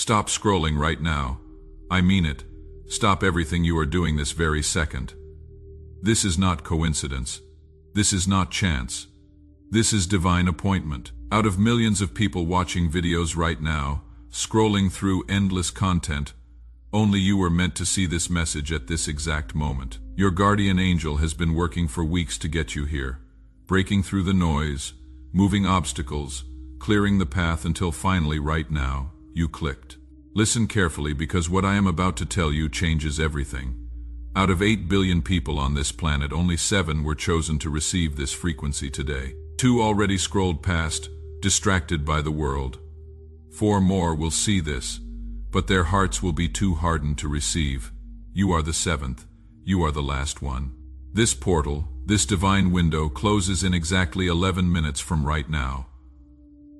Stop scrolling right now. I mean it. Stop everything you are doing this very second. This is not coincidence. This is not chance. This is divine appointment. Out of millions of people watching videos right now, scrolling through endless content, only you were meant to see this message at this exact moment. Your guardian angel has been working for weeks to get you here, breaking through the noise, moving obstacles, clearing the path until finally, right now, you clicked. Listen carefully, because what I am about to tell you changes everything. Out of 8 billion people on this planet, only 7 were chosen to receive this frequency today. 2 already scrolled past, distracted by the world. 4 more will see this, but their hearts will be too hardened to receive. You are the 7th. You are the last one. This portal, this divine window, closes in exactly 11 minutes from right now.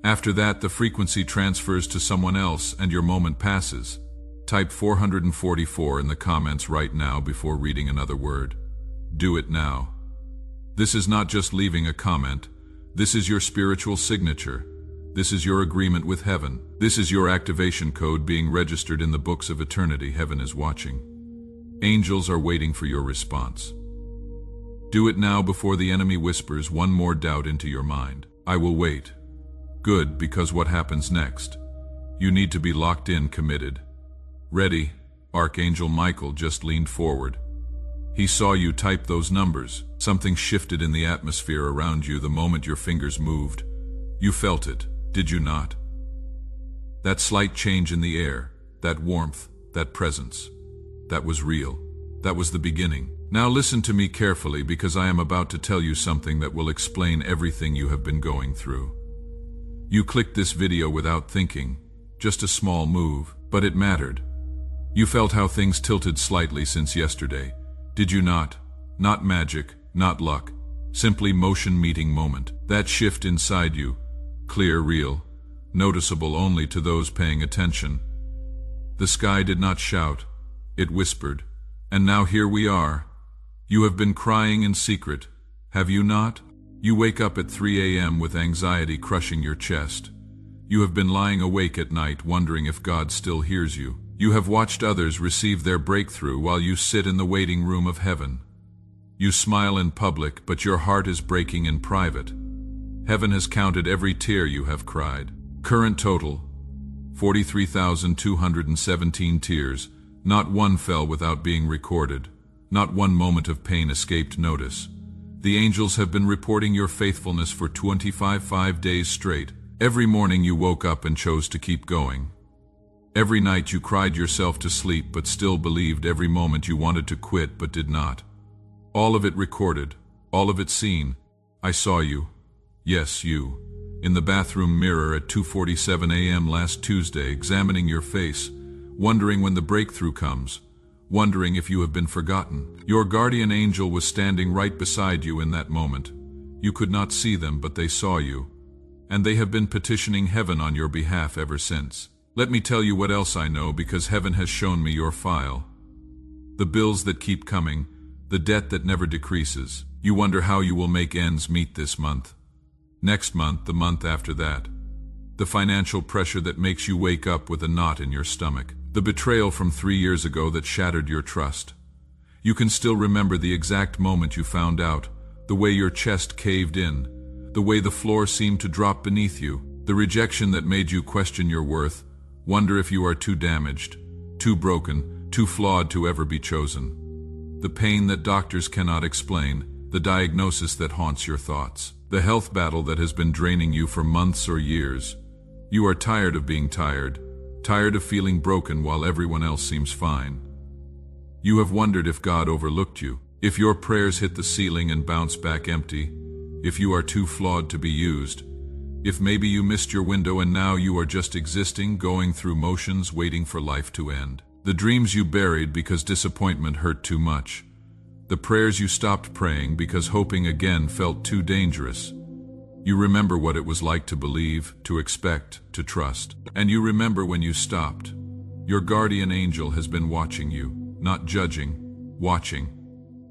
After that, the frequency transfers to someone else and your moment passes. Type 444 in the comments right now before reading another word. Do it now. This is not just leaving a comment. This is your spiritual signature. This is your agreement with heaven. This is your activation code being registered in the books of eternity. Heaven is watching. Angels are waiting for your response. Do it now before the enemy whispers one more doubt into your mind. I will wait. Good, because what happens next? You need to be locked in, committed. Ready? Archangel Michael just leaned forward. He saw you type those numbers. Something shifted in the atmosphere around you the moment your fingers moved. You felt it, did you not? That slight change in the air, that warmth, that presence. That was real. That was the beginning. Now listen to me carefully, because I am about to tell you something that will explain everything you have been going through. You clicked this video without thinking, just a small move, but it mattered. You felt how things tilted slightly since yesterday, did you not? Not magic, not luck, simply motion meeting moment. That shift inside you, clear, real, noticeable only to those paying attention. The sky did not shout, it whispered. And now here we are. You have been crying in secret, have you not? You wake up at 3 a.m. with anxiety crushing your chest. You have been lying awake at night wondering if God still hears you. You have watched others receive their breakthrough while you sit in the waiting room of heaven. You smile in public, but your heart is breaking in private. Heaven has counted every tear you have cried. Current total, 43,217 tears. Not one fell without being recorded. Not one moment of pain escaped notice. The angels have been reporting your faithfulness for 25 days straight. Every morning you woke up and chose to keep going. Every night you cried yourself to sleep but still believed. Every moment you wanted to quit but did not. All of it recorded, all of it seen. I saw you. Yes, you. In the bathroom mirror at 2:47 a.m. last Tuesday, examining your face, wondering when the breakthrough comes. Wondering if you have been forgotten. Your guardian angel was standing right beside you in that moment. You could not see them, but they saw you. And they have been petitioning heaven on your behalf ever since. Let me tell you what else I know, because heaven has shown me your file. The bills that keep coming, the debt that never decreases. You wonder how you will make ends meet this month. Next month, the month after that. The financial pressure that makes you wake up with a knot in your stomach. The betrayal from 3 years ago that shattered your trust. You can still remember the exact moment you found out, the way your chest caved in, the way the floor seemed to drop beneath you, the rejection that made you question your worth, wonder if you are too damaged, too broken, too flawed to ever be chosen. The pain that doctors cannot explain, the diagnosis that haunts your thoughts, the health battle that has been draining you for months or years. You are tired of being tired. Tired of feeling broken while everyone else seems fine. You have wondered if God overlooked you, if your prayers hit the ceiling and bounce back empty, if you are too flawed to be used, if maybe you missed your window and now you are just existing, going through motions, waiting for life to end. The dreams you buried because disappointment hurt too much. The prayers you stopped praying because hoping again felt too dangerous. You remember what it was like to believe, to expect, to trust. And you remember when you stopped. Your guardian angel has been watching you, not judging, watching.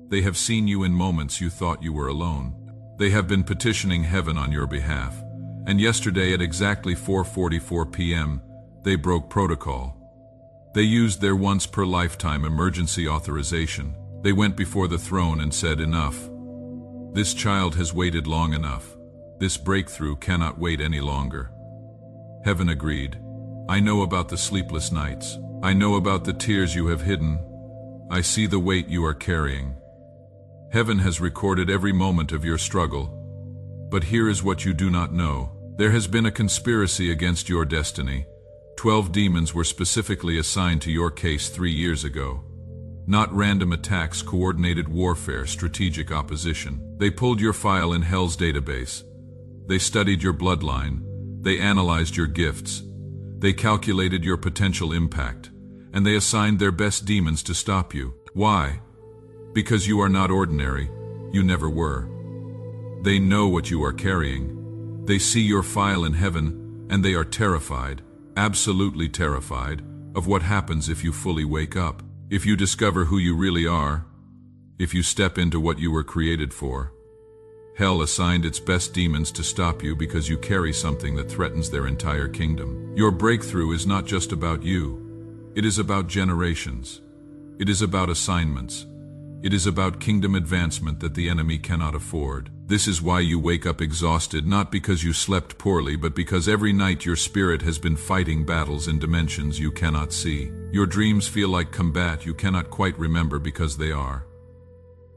They have seen you in moments you thought you were alone. They have been petitioning heaven on your behalf. And yesterday at exactly 4:44 p.m., They broke protocol. They used their once-per-lifetime emergency authorization. They went before the throne and said, "Enough. This child has waited long enough. This breakthrough cannot wait any longer." Heaven agreed. "I know about the sleepless nights. I know about the tears you have hidden. I see the weight you are carrying. Heaven has recorded every moment of your struggle. But here is what you do not know. There has been a conspiracy against your destiny. 12 demons were specifically assigned to your case 3 years ago. Not random attacks, coordinated warfare, strategic opposition. They pulled your file in Hell's database. They studied your bloodline. They analyzed your gifts. They calculated your potential impact. And they assigned their best demons to stop you. Why? Because you are not ordinary. You never were. They know what you are carrying. They see your file in heaven, and they are terrified, absolutely terrified, of what happens if you fully wake up. If you discover who you really are, if you step into what you were created for. Hell assigned its best demons to stop you because you carry something that threatens their entire kingdom. Your breakthrough is not just about you. It is about generations. It is about assignments. It is about kingdom advancement that the enemy cannot afford. This is why you wake up exhausted, not because you slept poorly, but because every night your spirit has been fighting battles in dimensions you cannot see. Your dreams feel like combat you cannot quite remember because they are.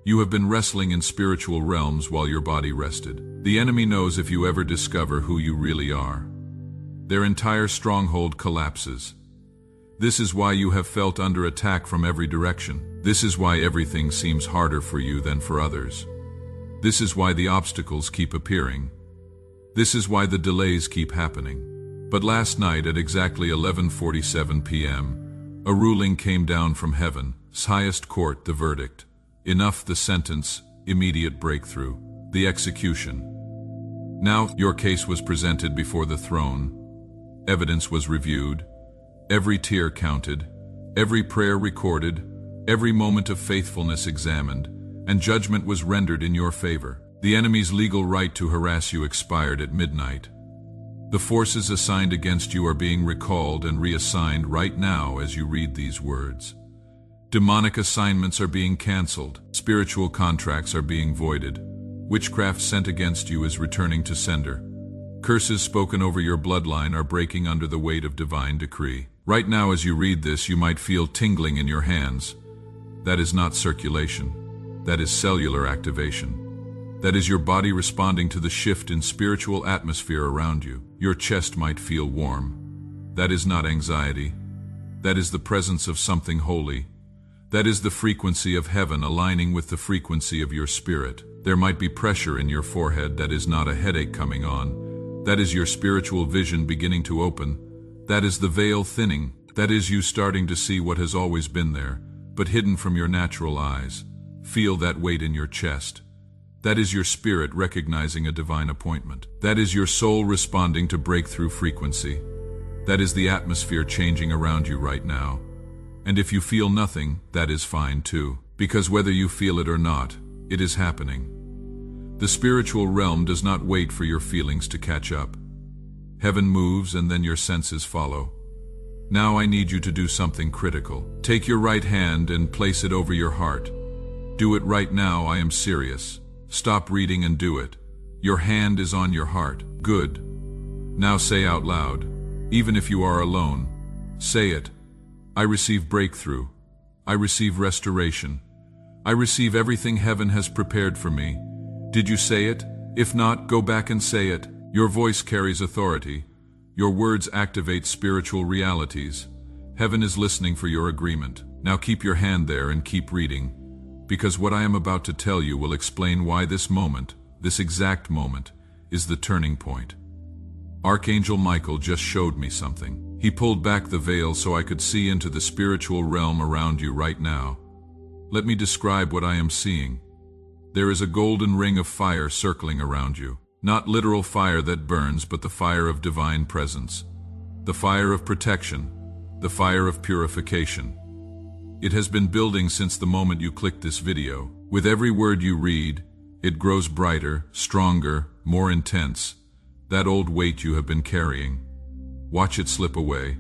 You have been wrestling in spiritual realms while your body rested. The enemy knows if you ever discover who you really are, their entire stronghold collapses. This is why you have felt under attack from every direction. This is why everything seems harder for you than for others. This is why the obstacles keep appearing. This is why the delays keep happening. But last night at exactly 11:47 p.m., a ruling came down from heaven's highest court, the verdict. Enough, the sentence, immediate breakthrough, the execution. Now your case was presented before the throne. Evidence was reviewed. Every tear counted, every prayer recorded, every moment of faithfulness examined, and judgment was rendered in your favor. The enemy's legal right to harass you expired at midnight. The forces assigned against you are being recalled and reassigned right now as you read these words. Demonic assignments are being canceled. Spiritual contracts are being voided. Witchcraft sent against you is returning to sender. Curses spoken over your bloodline are breaking under the weight of divine decree. Right now as you read this, you might feel tingling in your hands. That is not circulation. That is cellular activation. That is your body responding to the shift in spiritual atmosphere around you. Your chest might feel warm. That is not anxiety. That is the presence of something holy. That is the frequency of heaven aligning with the frequency of your spirit. There might be pressure in your forehead. That is not a headache coming on. That is your spiritual vision beginning to open. That is the veil thinning. That is you starting to see what has always been there, but hidden from your natural eyes. Feel that weight in your chest. That is your spirit recognizing a divine appointment. That is your soul responding to breakthrough frequency. That is the atmosphere changing around you right now. And if you feel nothing, that is fine too, because whether you feel it or not, it is happening. The spiritual realm does not wait for your feelings to catch up. Heaven moves and then your senses follow. Now I need you to do something critical. Take your right hand and place it over your heart. Do it right now, I am serious. Stop reading and do it. Your hand is on your heart. Good. Now say out loud, even if you are alone, say it. I receive breakthrough. I receive restoration. I receive everything heaven has prepared for me. Did you say it? If not, go back and say it. Your voice carries authority. Your words activate spiritual realities. Heaven is listening for your agreement. Now keep your hand there and keep reading, because what I am about to tell you will explain why this moment, this exact moment, is the turning point. Archangel Michael just showed me something. He pulled back the veil so I could see into the spiritual realm around you right now. Let me describe what I am seeing. There is a golden ring of fire circling around you. Not literal fire that burns, but the fire of divine presence. The fire of protection. The fire of purification. It has been building since the moment you clicked this video. With every word you read, it grows brighter, stronger, more intense. That old weight you have been carrying. Watch it slip away.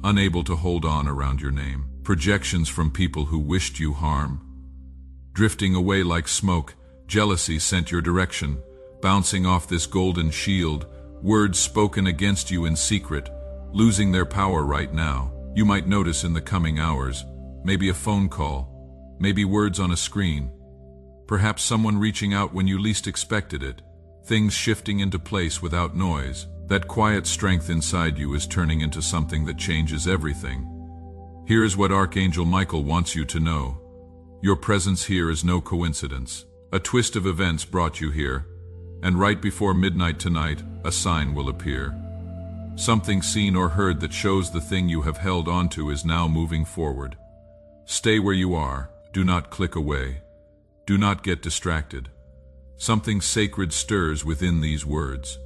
unable to hold on around your name. Projections from people who wished you harm. Drifting away like smoke, jealousy sent your direction, bouncing off this golden shield, words spoken against you in secret, losing their power right now. You might notice in the coming hours, maybe a phone call, maybe words on a screen, perhaps someone reaching out when you least expected it, things shifting into place without noise. That quiet strength inside you is turning into something that changes everything. Here is what Archangel Michael wants you to know. Your presence here is no coincidence. A twist of events brought you here, and right before midnight tonight, a sign will appear. Something seen or heard that shows the thing you have held onto is now moving forward. Stay where you are. Do not click away. Do not get distracted. Something sacred stirs within these words.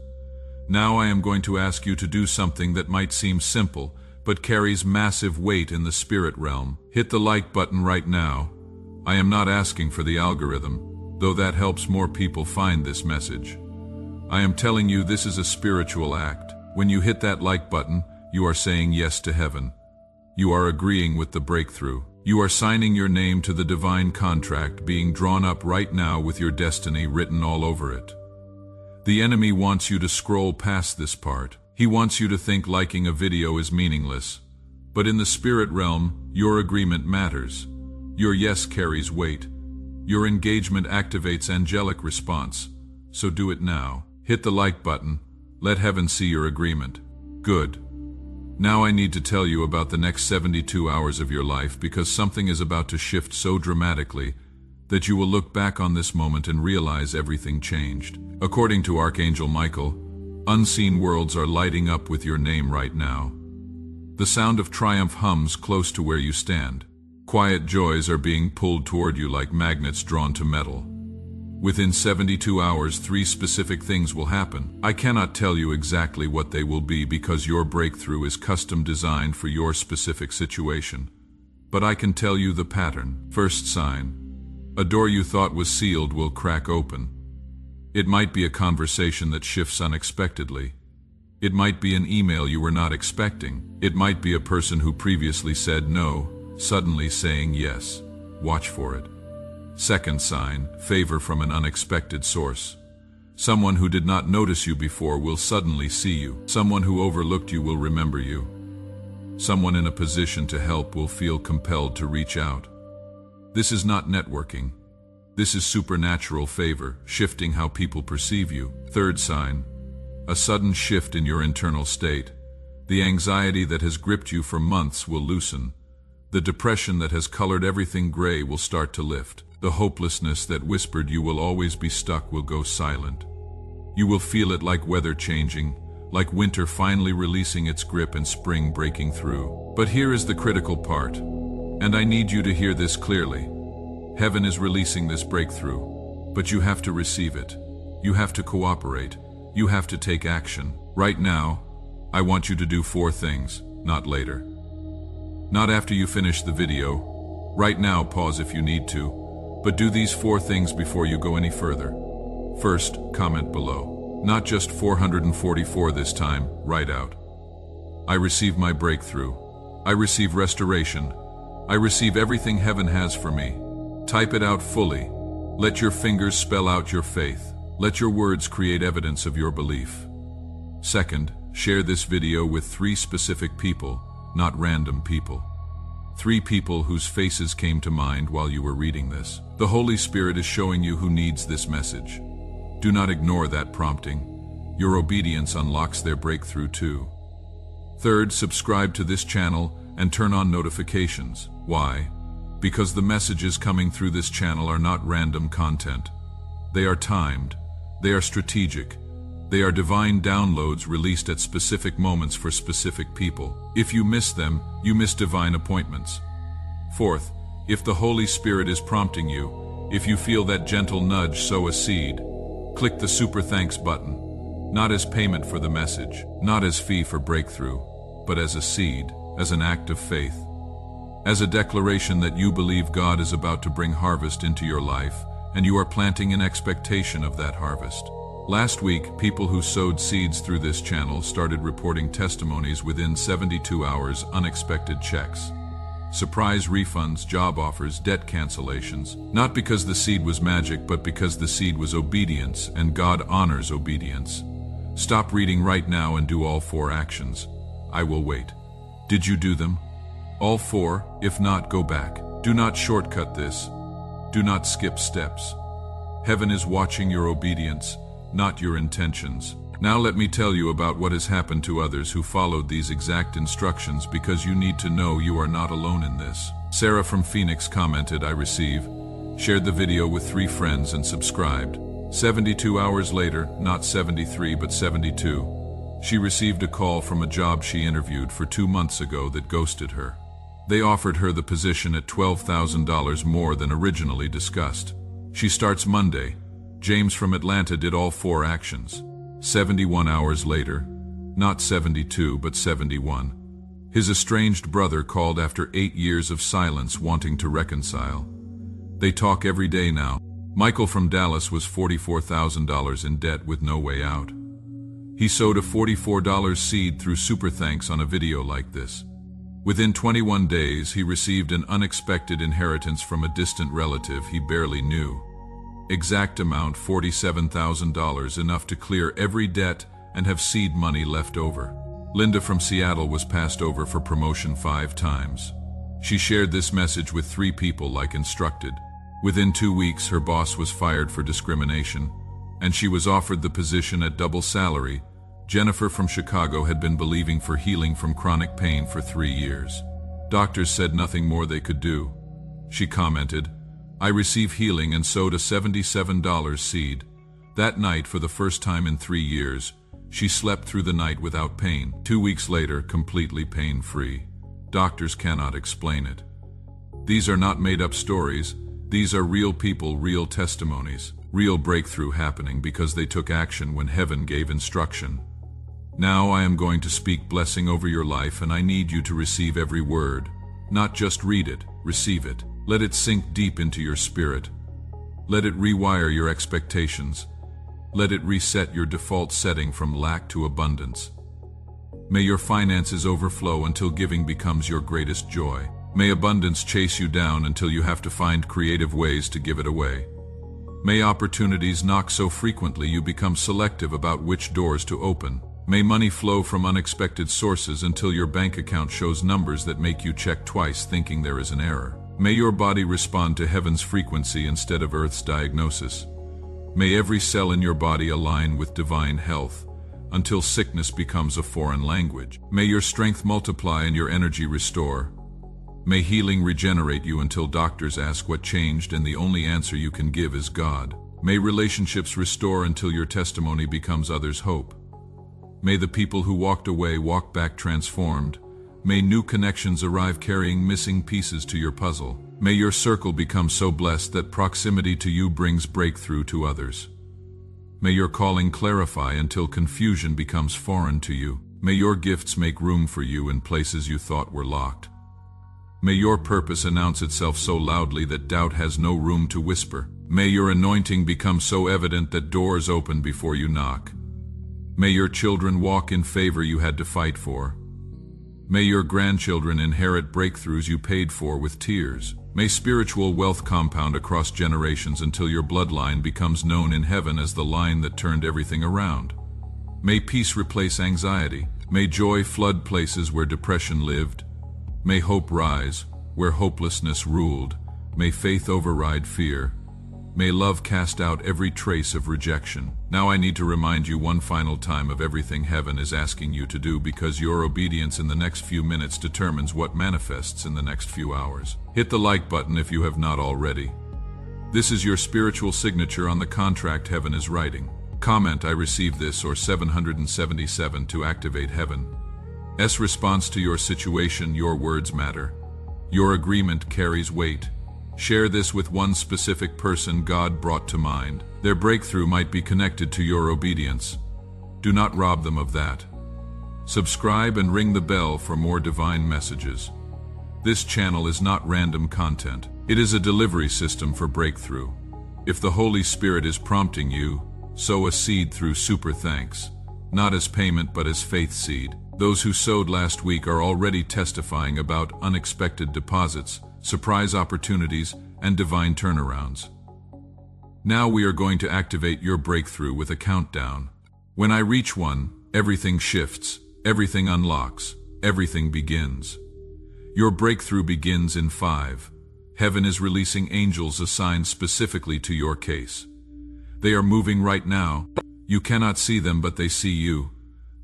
Now I am going to ask you to do something that might seem simple, but carries massive weight in the spirit realm. Hit the like button right now. I am not asking for the algorithm, though that helps more people find this message. I am telling you this is a spiritual act. When you hit that like button, you are saying yes to heaven. You are agreeing with the breakthrough. You are signing your name to the divine contract being drawn up right now with your destiny written all over it. The enemy wants you to scroll past this part. He wants you to think liking a video is meaningless. But in the spirit realm, your agreement matters. Your yes carries weight. Your engagement activates angelic response. So do it now. Hit the like button. Let heaven see your agreement. Good. Now I need to tell you about the next 72 hours of your life, because something is about to shift so dramatically that you will look back on this moment and realize everything changed. According to Archangel Michael, unseen worlds are lighting up with your name right now. The sound of triumph hums close to where you stand. Quiet joys are being pulled toward you like magnets drawn to metal. Within 72 hours, 3 specific things will happen. I cannot tell you exactly what they will be because your breakthrough is custom designed for your specific situation. But I can tell you the pattern. First sign. A door you thought was sealed will crack open. It might be a conversation that shifts unexpectedly. It might be an email you were not expecting. It might be a person who previously said no, suddenly saying yes. Watch for it. Second sign, favor from an unexpected source. Someone who did not notice you before will suddenly see you. Someone who overlooked you will remember you. Someone in a position to help will feel compelled to reach out. This is not networking. This is supernatural favor, shifting how people perceive you. Third sign, a sudden shift in your internal state. The anxiety that has gripped you for months will loosen. The depression that has colored everything gray will start to lift. The hopelessness that whispered you will always be stuck will go silent. You will feel it like weather changing, like winter finally releasing its grip and spring breaking through. But here is the critical part, and I need you to hear this clearly. Heaven is releasing this breakthrough, but you have to receive it. You have to cooperate. You have to take action. Right now, I want you to do 4 things, not later. Not after you finish the video. Right now, pause if you need to. But do these 4 things before you go any further. First, comment below. Not just 444 this time, write out. I receive my breakthrough. I receive restoration. I receive everything heaven has for me. Type it out fully. Let your fingers spell out your faith. Let your words create evidence of your belief. Second, share this video with 3 specific people, not random people. 3 people whose faces came to mind while you were reading this. The Holy Spirit is showing you who needs this message. Do not ignore that prompting. Your obedience unlocks their breakthrough too. Third, subscribe to this channel and turn on notifications. Why? Because the messages coming through this channel are not random content. They are timed. They are strategic. They are divine downloads released at specific moments for specific people. If you miss them, you miss divine appointments. Fourth, if the Holy Spirit is prompting you, if you feel that gentle nudge, sow a seed. Click the super thanks button, not as payment for the message, not as fee for breakthrough, but as a seed, as an act of faith, as a declaration that you believe God is about to bring harvest into your life, and you are planting in expectation of that harvest. Last week, people who sowed seeds through this channel started reporting testimonies within 72 hours, unexpected checks, surprise refunds, job offers, debt cancellations. Not because the seed was magic, but because the seed was obedience, and God honors obedience. Stop reading right now and do all 4 actions. I will wait. Did you do them? All 4? If not, go back. Do not shortcut this. Do not skip steps. Heaven is watching your obedience, not your intentions. Now let me tell you about what has happened to others who followed these exact instructions, because you need to know you are not alone in this. Sarah from Phoenix commented, "I receive," shared the video with 3 friends and subscribed. 72 hours later, not 73 but 72, she received a call from a job she interviewed for 2 months ago that ghosted her. They offered her the position at $12,000 more than originally discussed. She starts Monday. James from Atlanta did all 4 actions. 71 hours later, not 72 but 71. His estranged brother called after 8 years of silence, wanting to reconcile. They talk every day now. Michael from Dallas was $44,000 in debt with no way out. He sowed a $44 seed through Super Thanks on a video like this. Within 21 days, he received an unexpected inheritance from a distant relative he barely knew. Exact amount $47,000, enough to clear every debt and have seed money left over. Linda from Seattle was passed over for promotion 5 times. She shared this message with 3 people like instructed. Within 2 weeks, her boss was fired for discrimination, and she was offered the position at double salary. Jennifer from Chicago had been believing for healing from chronic pain for 3 years. Doctors said nothing more they could do. She commented, "I receive healing," and sowed a $77 seed. That night, for the first time in 3 years, she slept through the night without pain. 2 weeks later, completely pain-free. Doctors cannot explain it. These are not made-up stories. These are real people, real testimonies, real breakthrough happening because they took action when heaven gave instruction. Now I am going to speak blessing over your life, and I need you to receive every word. Not just read it, receive it. Let it sink deep into your spirit. Let it rewire your expectations. Let it reset your default setting from lack to abundance. May your finances overflow until giving becomes your greatest joy. May abundance chase you down until you have to find creative ways to give it away. May opportunities knock so frequently you become selective about which doors to open. May money flow from unexpected sources until your bank account shows numbers that make you check twice, thinking there is an error. May your body respond to heaven's frequency instead of earth's diagnosis. May every cell in your body align with divine health until sickness becomes a foreign language. May your strength multiply and your energy restore. May healing regenerate you until doctors ask what changed and the only answer you can give is God. May relationships restore until your testimony becomes others' hope. May the people who walked away walk back transformed. May new connections arrive carrying missing pieces to your puzzle. May your circle become so blessed that proximity to you brings breakthrough to others. May your calling clarify until confusion becomes foreign to you. May your gifts make room for you in places you thought were locked. May your purpose announce itself so loudly that doubt has no room to whisper. May your anointing become so evident that doors open before you knock. May your children walk in favor you had to fight for. May your grandchildren inherit breakthroughs you paid for with tears. May spiritual wealth compound across generations until your bloodline becomes known in heaven as the line that turned everything around. May peace replace anxiety. May joy flood places where depression lived. May hope rise where hopelessness ruled. May faith override fear. May love cast out every trace of rejection. Now I need to remind you one final time of everything heaven is asking you to do, because your obedience in the next few minutes determines what manifests in the next few hours. Hit the like button if you have not already. This is your spiritual signature on the contract heaven is writing. Comment "I receive this" or 777 to activate heaven's response to your situation. Your words matter. Your agreement carries weight. Share this with one specific person God brought to mind. Their breakthrough might be connected to your obedience. Do not rob them of that. Subscribe and ring the bell for more divine messages. This channel is not random content. It is a delivery system for breakthrough. If the Holy Spirit is prompting you, Sow a seed through super thanks, not as payment but as faith seed. Those who sowed last week are already testifying about unexpected deposits, surprise opportunities, and divine turnarounds. Now we are going to activate your breakthrough with a countdown. When I reach 1, everything shifts, everything unlocks, everything begins. Your breakthrough begins in 5. Heaven is releasing angels assigned specifically to your case. They are moving right now. You cannot see them, but they see you.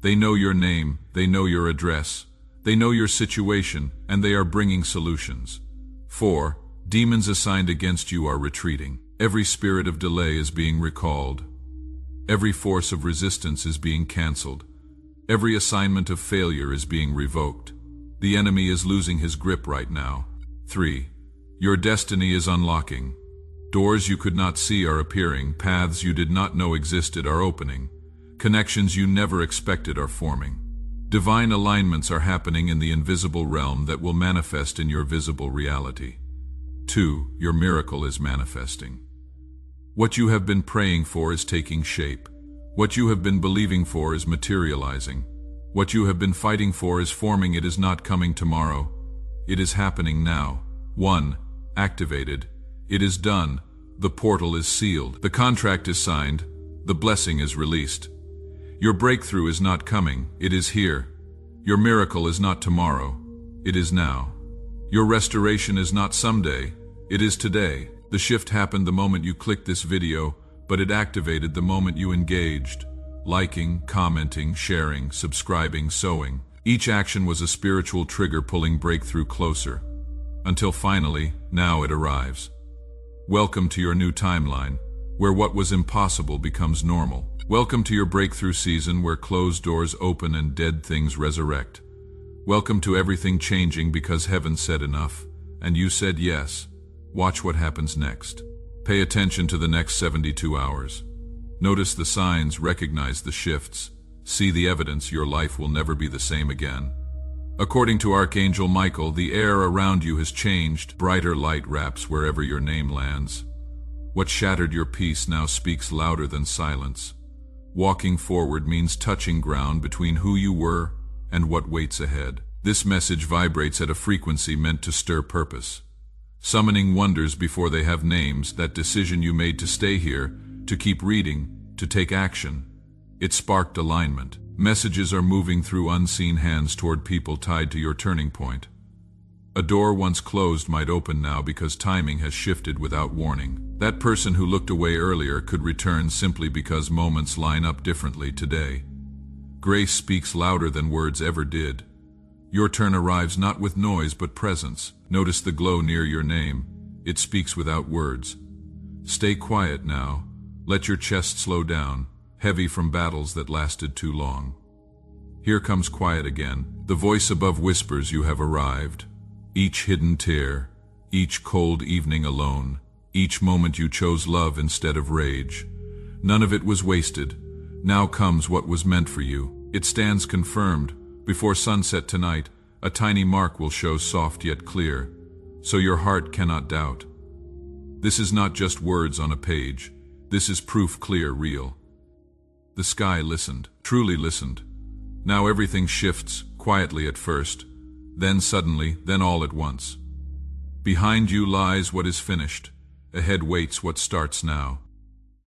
They know your name, they know your address, they know your situation, and they are bringing solutions. 4. Demons assigned against you are retreating. Every spirit of delay is being recalled. Every force of resistance is being canceled. Every assignment of failure is being revoked. The enemy is losing his grip right now. 3. Your destiny is unlocking. Doors you could not see are appearing, paths you did not know existed are opening. Connections you never expected are forming. Divine alignments are happening in the invisible realm that will manifest in your visible reality. 2. Your miracle is manifesting. What you have been praying for is taking shape. What you have been believing for is materializing. What you have been fighting for is forming. It is not coming tomorrow. It is happening now. 1. Activated. It is done. The portal is sealed. The contract is signed. The blessing is released. Your breakthrough is not coming, it is here. Your miracle is not tomorrow, it is now. Your restoration is not someday, it is today. The shift happened the moment you clicked this video, but it activated the moment you engaged. Liking, commenting, sharing, subscribing, sowing. Each action was a spiritual trigger pulling breakthrough closer. Until finally, now it arrives. Welcome to your new timeline, where what was impossible becomes normal. Welcome to your breakthrough season where closed doors open and dead things resurrect. Welcome to everything changing because heaven said enough, and you said yes. Watch what happens next. Pay attention to the next 72 hours. Notice the signs, recognize the shifts. See the evidence your life will never be the same again. According to Archangel Michael, the air around you has changed. Brighter light wraps wherever your name lands. What shattered your peace now speaks louder than silence. Walking forward means touching ground between who you were and what waits ahead. This message vibrates at a frequency meant to stir purpose. Summoning wonders before they have names, that decision you made to stay here, to keep reading, to take action. It sparked alignment. Messages are moving through unseen hands toward people tied to your turning point. A door once closed might open now because timing has shifted without warning. That person who looked away earlier could return simply because moments line up differently today. Grace speaks louder than words ever did. Your turn arrives not with noise but presence. Notice the glow near your name. It speaks without words. Stay quiet now. Let your chest slow down, heavy from battles that lasted too long. Here comes quiet again. The voice above whispers you have arrived. Each hidden tear, each cold evening alone, each moment you chose love instead of rage. None of it was wasted. Now comes what was meant for you. It stands confirmed. Before sunset tonight, a tiny mark will show, soft yet clear, so your heart cannot doubt. This is not just words on a page. This is proof, clear, real. The sky listened, truly listened. Now everything shifts, quietly at first, then suddenly, then all at once. Behind you lies what is finished. Ahead waits what starts now.